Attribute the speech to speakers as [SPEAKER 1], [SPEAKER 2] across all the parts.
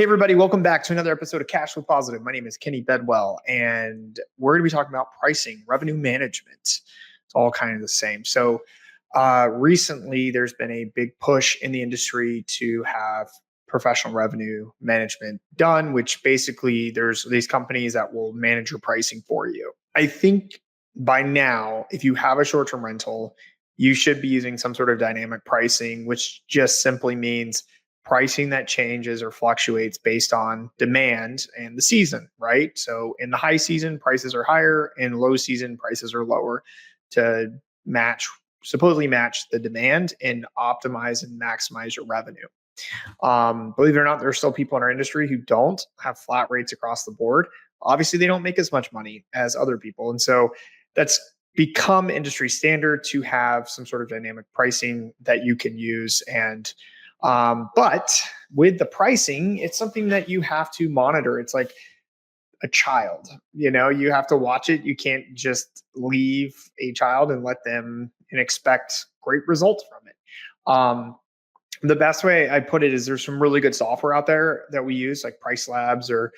[SPEAKER 1] Hey, everybody, welcome back to another episode of Cash Flow Positive. My name is Kenny Bedwell, and we're going to be talking about pricing, revenue management. It's all kind of the same. So, recently, there's been a big push in the industry to have professional revenue management done, which basically there's these companies that will manage your pricing for you. I think by now, if you have a short-term rental, you should be using some sort of dynamic pricing, which just simply means pricing that changes or fluctuates based on demand and the season, right? So in the high season, prices are higher, in low season, prices are lower to supposedly match the demand and optimize and maximize your revenue. Believe it or not, there are still people in our industry who don't have flat rates across the board. Obviously, they don't make as much money as other people. And so that's become industry standard to have some sort of dynamic pricing that you can use. But with the pricing, it's something that you have to monitor. It's like a child, you have to watch it. You can't just leave a child and let them and expect great results from it. The best way I put it is there's some really good software out there that we use, like PriceLabs or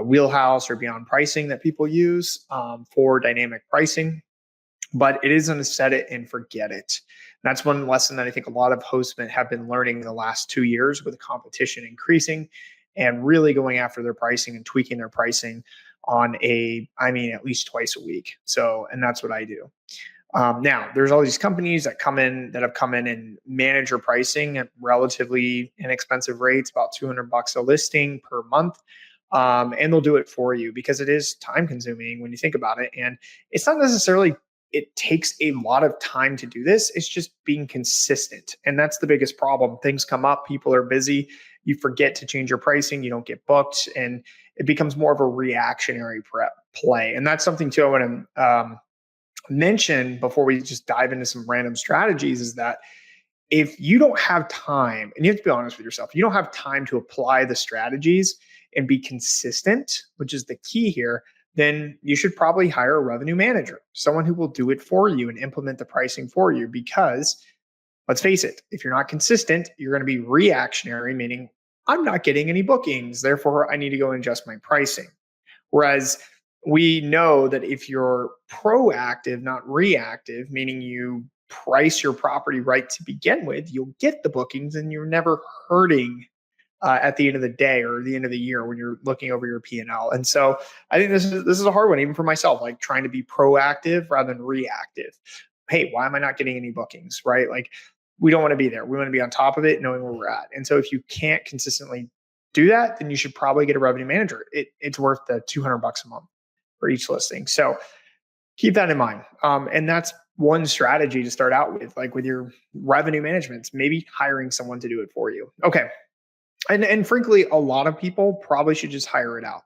[SPEAKER 1] Wheelhouse or Beyond Pricing that people use for dynamic pricing. But it isn't a set it and forget it. And that's one lesson that I think a lot of hosts have been learning in the last 2 years with competition increasing and really going after their pricing and tweaking their pricing on at least twice a week. So, and that's what I do. Now, there's all these companies that have come in and manage your pricing at relatively inexpensive rates, about $200 a listing per month. And they'll do it for you because it is time consuming when you think about it. And it's not necessarily it takes a lot of time to do this. It's just being consistent. And that's the biggest problem. Things come up, people are busy, you forget to change your pricing, you don't get booked, and it becomes more of a reactionary play. And that's something too I want to mention before we just dive into some random strategies is that if you don't have time, and you have to be honest with yourself, you don't have time to apply the strategies and be consistent, which is the key here, then you should probably hire a revenue manager, someone who will do it for you and implement the pricing for you. Because let's face it, if you're not consistent, you're going to be reactionary, meaning I'm not getting any bookings, therefore I need to go and adjust my pricing. Whereas we know that if you're proactive, not reactive, meaning you price your property right to begin with, you'll get the bookings and you're never hurting at the end of the day or the end of the year when you're looking over your P&L. And so I think this is a hard one, even for myself, like trying to be proactive rather than reactive. Hey, why am I not getting any bookings, right? Like we don't want to be there. We want to be on top of it, knowing where we're at. And so if you can't consistently do that, then you should probably get a revenue manager. It's worth the $200 a month for each listing. So keep that in mind. And that's one strategy to start out with, like with your revenue management, maybe hiring someone to do it for you. Okay. And frankly, a lot of people probably should just hire it out.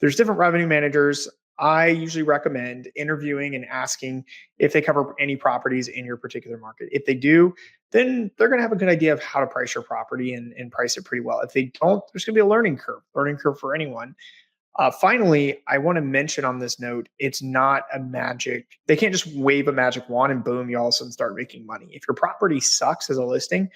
[SPEAKER 1] There's different revenue managers. I usually recommend interviewing and asking if they cover any properties in your particular market. If they do, then they're going to have a good idea of how to price your property and price it pretty well. If they don't, there's going to be a learning curve for anyone. Finally, I want to mention on this note, it's not a magic. They can't just wave a magic wand and boom, you all of a sudden start making money. If your property sucks as a listing,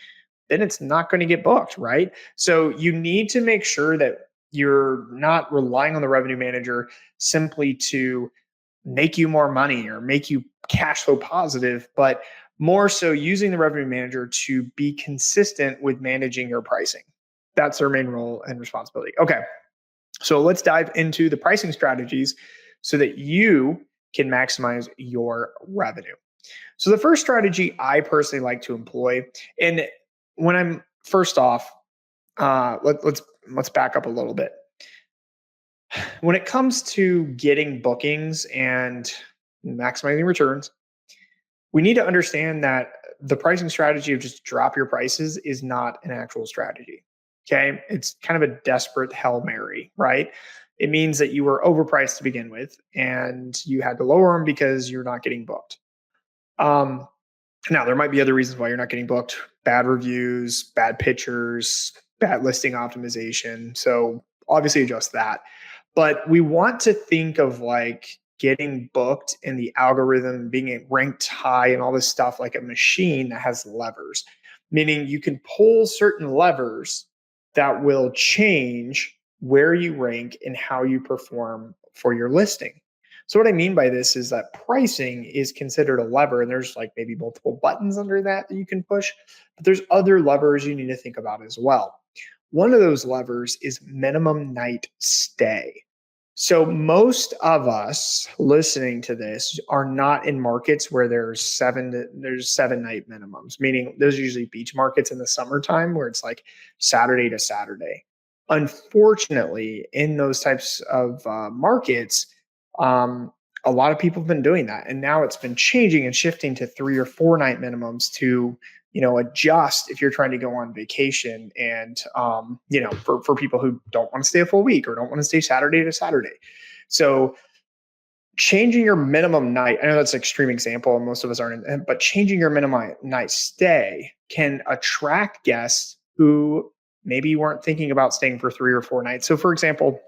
[SPEAKER 1] then it's not going to get booked, right? So you need to make sure that you're not relying on the revenue manager simply to make you more money or make you cash flow positive, but more so using the revenue manager to be consistent with managing your pricing. That's their main role and responsibility. Okay, so let's dive into the pricing strategies so that you can maximize your revenue. So the first strategy I personally like to employ, and when I'm first off, let's back up a little bit. When it comes to getting bookings and maximizing returns, we need to understand that the pricing strategy of just drop your prices is not an actual strategy. Okay, it's kind of a desperate Hail Mary, right? It means that you were overpriced to begin with, and you had to lower them because you're not getting booked. Now, there might be other reasons why you're not getting booked: bad reviews, bad pictures, bad listing optimization. So obviously adjust that. But we want to think of like getting booked in the algorithm, being ranked high and all this stuff like a machine that has levers, meaning you can pull certain levers that will change where you rank and how you perform for your listing. So what I mean by this is that pricing is considered a lever, and there's like maybe multiple buttons under that you can push, but there's other levers you need to think about as well. One of those levers is minimum night stay. So most of us listening to this are not in markets where there's 7 night minimums, meaning those are usually beach markets in the summertime where it's like Saturday to Saturday. Unfortunately, in those types of markets, um, a lot of people have been doing that, and now it's been changing and shifting to 3 or 4 night minimums to adjust if you're trying to go on vacation, and for people who don't want to stay a full week or don't want to stay Saturday to Saturday. So changing your minimum night, I know that's an extreme example and most of us aren't, but changing your minimum night stay can attract guests who maybe weren't thinking about staying for 3 or 4 nights. So for example,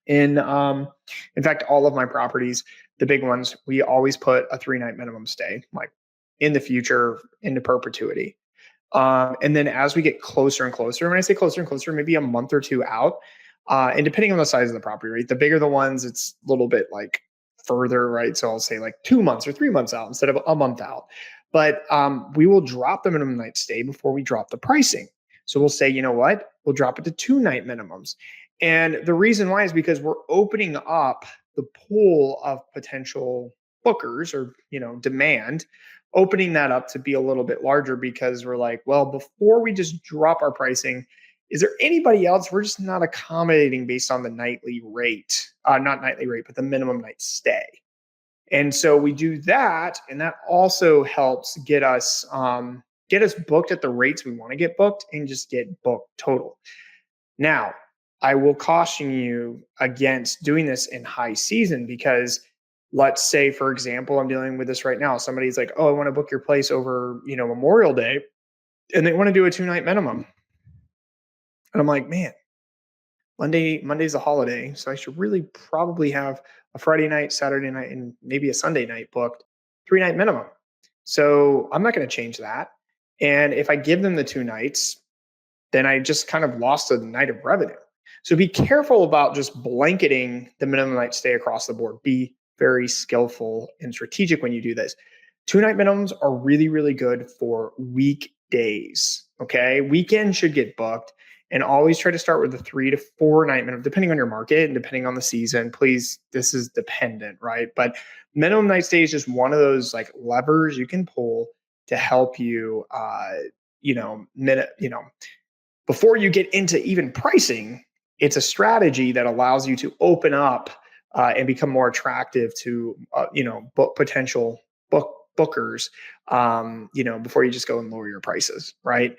[SPEAKER 1] in fact, all of my properties, the big ones, we always put a 3 night minimum stay, like in the future, into perpetuity. And then as we get closer and closer, when I say closer and closer, maybe a month or two out, and depending on the size of the property, right? The bigger the ones, it's a little bit like further, right? So I'll say like 2 months or 3 months out instead of a month out. But we will drop the minimum night stay before we drop the pricing. So we'll say, you know what? We'll drop it to 2 night minimums. And the reason why is because we're opening up the pool of potential bookers or, demand, opening that up to be a little bit larger, because we're like, well, before we just drop our pricing, is there anybody else? We're just not accommodating based on the nightly rate, not nightly rate, but the minimum night stay. And so we do that, and that also helps get us booked at the rates we want to get booked and just get booked total. Now, I will caution you against doing this in high season, because let's say, for example, I'm dealing with this right now. Somebody's like, oh, I want to book your place over, Memorial Day, and they want to do a 2 night minimum. And I'm like, man, Monday's a holiday, so I should really probably have a Friday night, Saturday night, and maybe a Sunday night booked, 3 night minimum. So I'm not going to change that. And if I give them the 2 nights, then I just kind of lost a night of revenue. So be careful about just blanketing the minimum night stay across the board. Be very skillful and strategic when you do this. 2 night minimums are really, really good for weekdays. Okay. Weekends should get booked, and always try to start with the 3 to 4 night minimum, depending on your market and depending on the season. Please, this is dependent, right? But minimum night stay is just one of those like levers you can pull to help you, before you get into even pricing. It's a strategy that allows you to open up and become more attractive to potential bookers. Before you just go and lower your prices, right?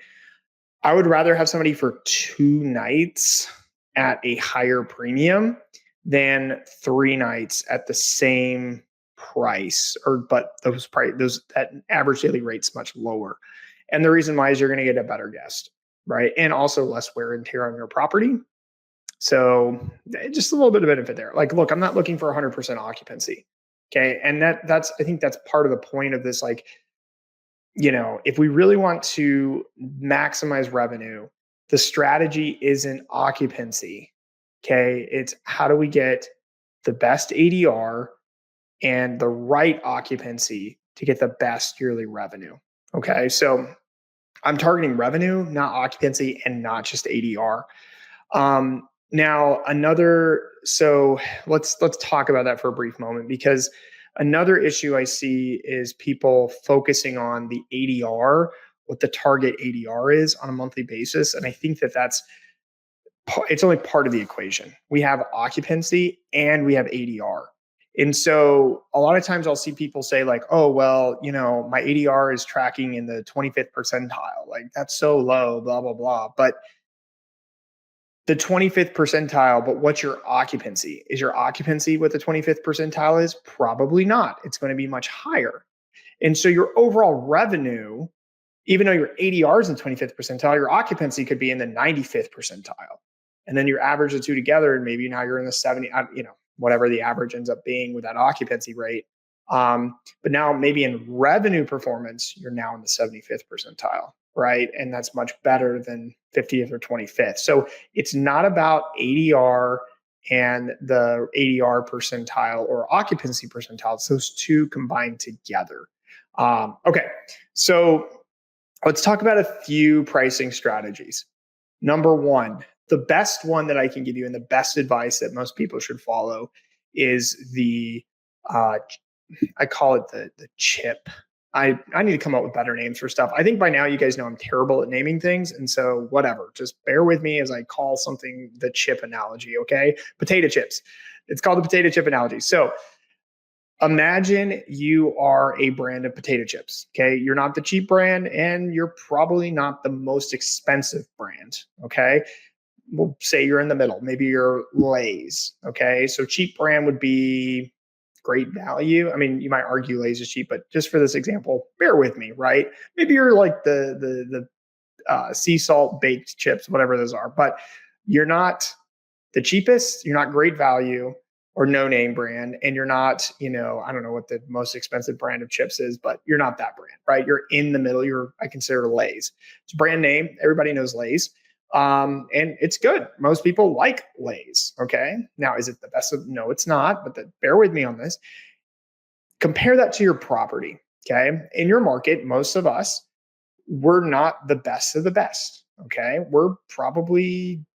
[SPEAKER 1] I would rather have somebody for 2 nights at a higher premium than 3 nights at the same price, but that average daily rate's much lower. And the reason why is you're going to get a better guest, right? And also less wear and tear on your property. So just a little bit of benefit there. Like, look, I'm not looking for 100% occupancy. Okay. And I think that's part of the point of this. Like, if we really want to maximize revenue, the strategy isn't occupancy. Okay. It's how do we get the best ADR and the right occupancy to get the best yearly revenue. Okay. So I'm targeting revenue, not occupancy, and not just ADR. Now so let's talk about that for a brief moment, because another issue I see is people focusing on the ADR, what the target ADR is on a monthly basis. And I think it's only part of the equation. We have occupancy and we have ADR. And so a lot of times I'll see people say like, oh, well, my ADR is tracking in the 25th percentile. Like, that's so low, blah, blah, blah. But the 25th percentile, but what's your occupancy? Is your occupancy what the 25th percentile is? Probably not. It's going to be much higher. And so your overall revenue, even though your ADR is in 25th percentile, your occupancy could be in the 95th percentile. And then you average the two together, and maybe now you're in the 70, whatever the average ends up being with that occupancy rate. But now maybe in revenue performance, you're now in the 75th percentile. right? And that's much better than 50th or 25th. So it's not about ADR and the ADR percentile or occupancy percentile. It's those two combined together. Okay, so let's talk about a few pricing strategies. Number one, the best one that I can give you and the best advice that most people should follow is uh, I call it the chip. I need to come up with better names for stuff. I think by now you guys know I'm terrible at naming things. And so whatever, just bear with me as I call something the chip analogy, okay? Potato chips. It's called the potato chip analogy. So imagine you are a brand of potato chips, okay? You're not the cheap brand and you're probably not the most expensive brand, okay? We'll say you're in the middle. Maybe you're Lay's, okay? So cheap brand would be great value. I mean, you might argue Lay's is cheap, but just for this example, bear with me, right? Maybe you're like the sea salt baked chips, whatever those are, but you're not the cheapest, you're not great value or no name brand, and you're not, I don't know what the most expensive brand of chips is, but you're not that brand, right? You're in the middle. I consider Lay's. It's a brand name. Everybody knows Lay's. And it's good. Most people like Lay's. Okay. Now, is it the best of? No, it's not, but bear with me on this. Compare that to your property. Okay. In your market, most of us, we're not the best of the best. Okay. We're probably,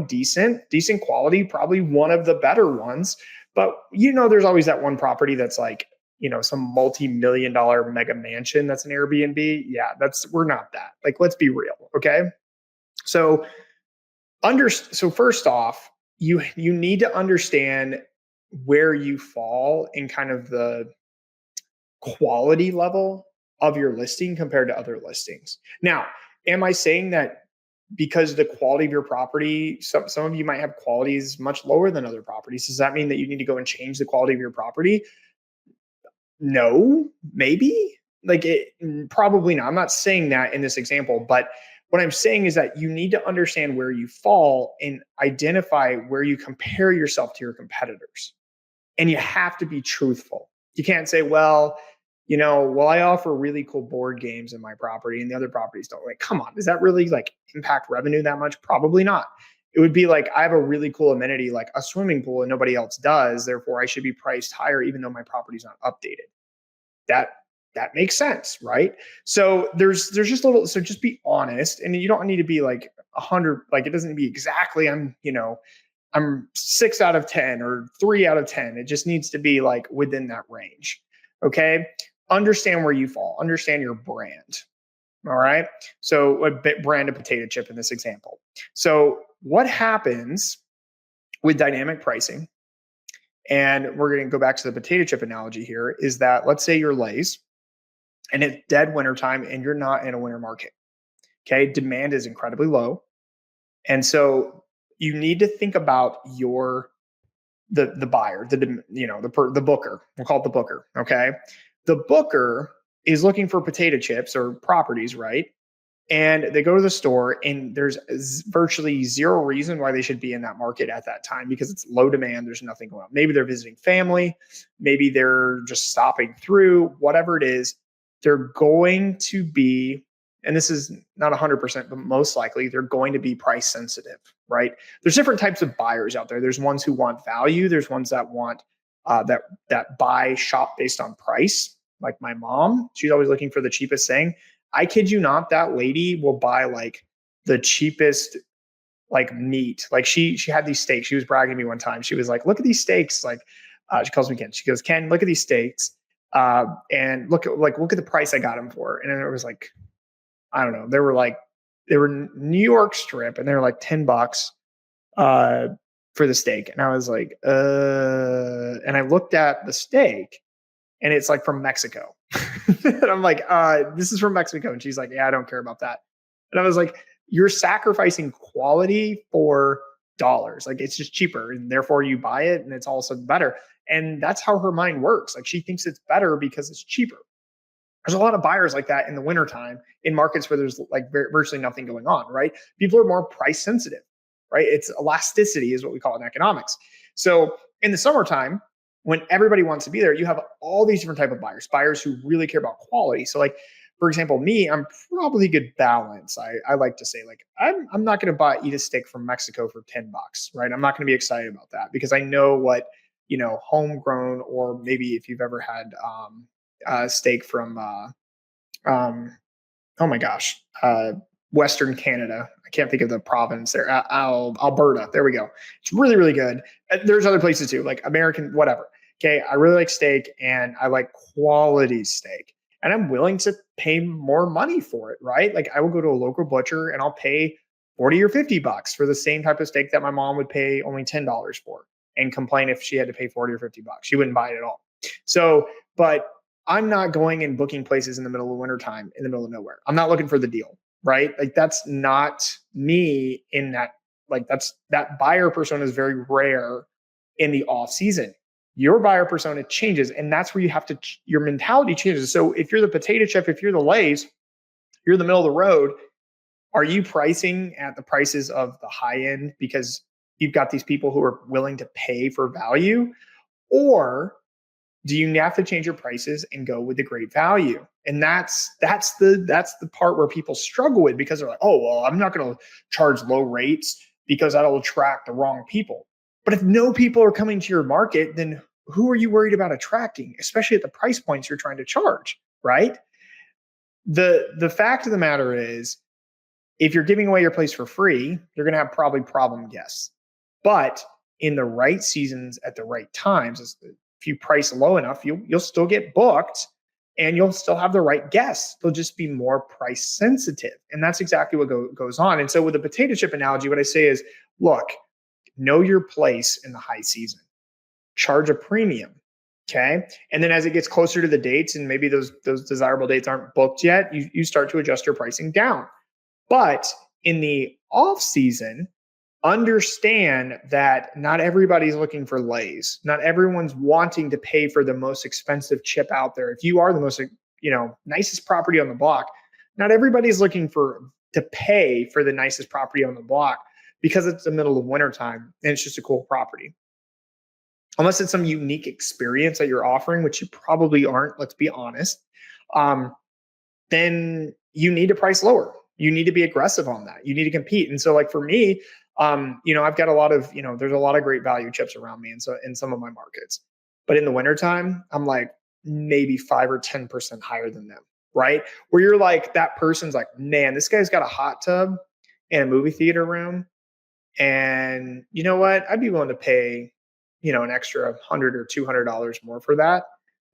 [SPEAKER 1] decent quality, probably one of the better ones. But there's always that one property that's like, some multi-million-dollar mega mansion that's an Airbnb. Yeah, we're not that. Like, let's be real. Okay. So first off, you need to understand where you fall in kind of the quality level of your listing compared to other listings. Now, am I saying that because the quality of your property, some of you might have qualities much lower than other properties? Does that mean that you need to go and change the quality of your property? No, maybe. Probably not. I'm not saying that in this example, but what I'm saying is that you need to understand where you fall and identify where you compare yourself to your competitors. And you have to be truthful. You can't say, well, I offer really cool board games in my property and the other properties don't. Like, come on, does that really impact revenue that much? Probably not. It would be like, I have a really cool amenity like a swimming pool and nobody else does. Therefore, I should be priced higher even though my property's not updated. That makes sense, right? So there's just so just be honest, and you don't need to be like 100. Like, it doesn't need to be exactly I'm 6 out of 10 or 3 out of 10. It just needs to be like within that range. Okay. Understand where you fall, understand your brand. All right. So a brand of potato chip in this example. So what happens with dynamic pricing, and we're going to go back to the potato chip analogy here, is that let's say you're Lay's and it's dead wintertime and you're not in a winter market. Okay. Demand is incredibly low. And so you need to think about the buyer, the booker. We'll call it the booker. Okay. The booker is looking for potato chips or properties, right? And they go to the store and there's virtually zero reason why they should be in that market at that time because it's low demand. There's nothing going on. Maybe they're visiting family. Maybe they're just stopping through, whatever it is. They're going to be, and this is not 100%, but most likely they're going to be price sensitive, right? There's different types of buyers out there. There's ones who want value. There's ones that want that buy shop based on price. Like my mom, she's always looking for the cheapest thing. I kid you not, that lady will buy like the cheapest meat. Like she had these steaks. She was bragging to me one time. She was like, "Look at these steaks." Like she calls me Ken. She goes, "Ken, look at these steaks, and look at the price I got them for." And it was like, I don't know. They were New York strip, and they were like $10 for the steak. And I was like, and I looked at the steak, and it's like from Mexico. And I'm like, this is from Mexico. And she's like, yeah, I don't care about that. And I was like, you're sacrificing quality for dollars. Like, it's just cheaper, and therefore you buy it, and it's also better. And that's how her mind works. Like, she thinks it's better because it's cheaper. There's a lot of buyers like that in the wintertime in markets where there's like virtually nothing going on, right? People are more price sensitive, right? It's elasticity is what we call it in economics. So in the summertime, when everybody wants to be there, you have all these different type of buyers who really care about quality. So like, for example, me, I'm probably good balance. I like to say, like, I'm not going to eat a steak from Mexico for $10, right? I'm not going to be excited about that because I know what, homegrown, or maybe if you've ever had steak from um, oh my gosh, Western Canada. I can't think of the province there. Alberta. There we go. It's really, really good. There's other places too, like American, whatever. Okay. I really like steak and I like quality steak. And I'm willing to pay more money for it, right? Like I will go to a local butcher and I'll pay 40 or $50 for the same type of steak that my mom would pay only $10 for and complain if she had to pay 40 or $50. She wouldn't buy it at all. So, but I'm not going and booking places in the middle of wintertime in the middle of nowhere. I'm not looking for the deal, right? Like that's not me in that, like that buyer persona is very rare in the off season. Your buyer persona changes, and that's where you have to, your mentality changes. So if you're the potato chip, if you're the Lays, you're in the middle of the road, are you pricing at the prices of the high end because you've got these people who are willing to pay for value? Or do you have to change your prices and go with the great value? And that's the part where people struggle with, because they're like, oh, well, I'm not going to charge low rates because that'll attract the wrong people. But if no people are coming to your market, then who are you worried about attracting, especially at the price points you're trying to charge, right? The fact of the matter is, if you're giving away your place for free, you're going to have probably problem guests. But in the right seasons at the right times, if you price low enough, you'll still get booked and you'll still have the right guests. They'll just be more price sensitive. And that's exactly what goes on. And so with the potato chip analogy, what I say is, look, know your place in the high season, charge a premium. Okay. And then as it gets closer to the dates and maybe those desirable dates aren't booked yet, you start to adjust your pricing down. But in the off season, understand that not everybody's looking for Lays. Not everyone's wanting to pay for the most expensive chip out there. If you are the most, nicest property on the block, not everybody's looking to pay for the nicest property on the block because it's the middle of wintertime and it's just a cool property. Unless it's some unique experience that you're offering, which you probably aren't, let's be honest, then you need to price lower. You need to be aggressive on that. You need to compete. And so like for me, I've got a lot of, there's a lot of great value chips around me. And so in some of my markets, but in the wintertime, I'm like maybe 5 or 10% higher than them, right? Where you're like, that person's like, man, this guy's got a hot tub and a movie theater room. And you know what? I'd be willing to pay, an extra $100 or $200 more for that.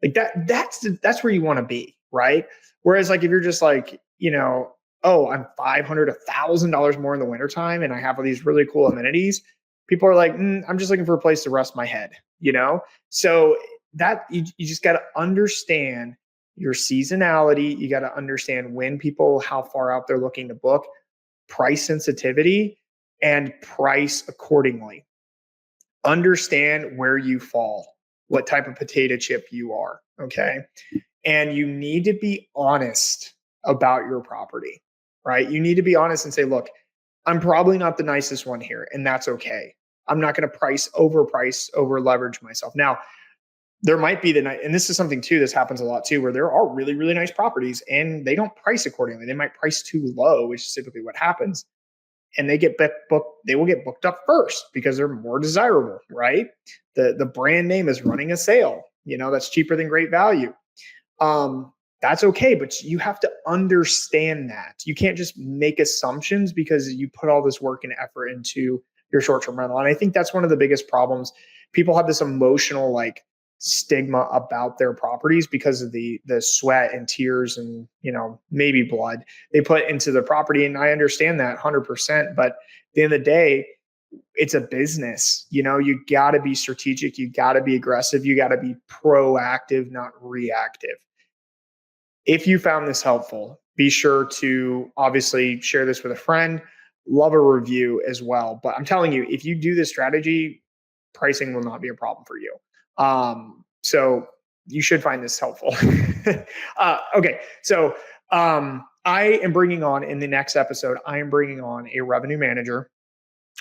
[SPEAKER 1] Like that's where you want to be, right? Whereas like, if you're just like, oh, I'm $500, $1,000 more in the wintertime and I have all these really cool amenities, people are like, I'm just looking for a place to rest my head, So that you just got to understand your seasonality. You got to understand how far out they're looking to book, price sensitivity, and price accordingly. Understand where you fall, what type of potato chip you are, okay? And you need to be honest about your property, right? You need to be honest and say, look, I'm probably not the nicest one here, and that's okay. I'm not going to over leverage myself. Now, there might be and this is something too, this happens a lot too, where there are really, really nice properties and they don't price accordingly. They might price too low, which is typically what happens. And they will get booked up first because they're more desirable, right? The brand name is running a sale, that's cheaper than great value. That's okay, but you have to understand that. You can't just make assumptions because you put all this work and effort into your short-term rental. And I think that's one of the biggest problems. People have this emotional stigma about their properties because of the sweat and tears and maybe blood they put into the property. And I understand that 100%. But at the end of the day, it's a business. You got to be strategic. You got to be aggressive. You got to be proactive, not reactive. If you found this helpful, be sure to obviously share this with a friend. Love a review as well. But I'm telling you, if you do this strategy, pricing will not be a problem for you. So you should find this helpful. Okay. So I am bringing on in the next episode, I am bringing on a revenue manager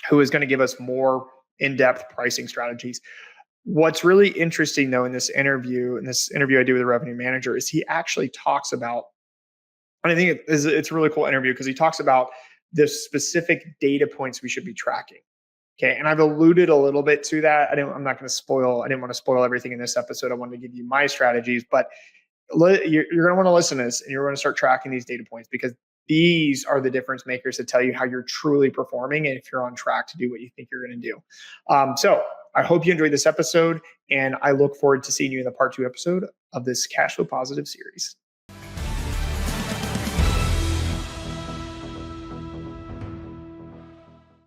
[SPEAKER 1] who is going to give us more in-depth pricing strategies. What's really interesting though in this interview I do with the revenue manager is he actually talks about And I think it's a really cool interview because he talks about the specific data points we should be tracking. Okay. And I've alluded a little bit to that. I'm not going to spoil, I didn't want to spoil everything in this episode. I wanted to give you my strategies, but you're going to want to listen to this and you're going to start tracking these data points because these are the difference makers that tell you how you're truly performing and if you're on track to do what you think you're going to do. So I hope you enjoyed this episode and I look forward to seeing you in the part 2 episode of this cash flow positive series.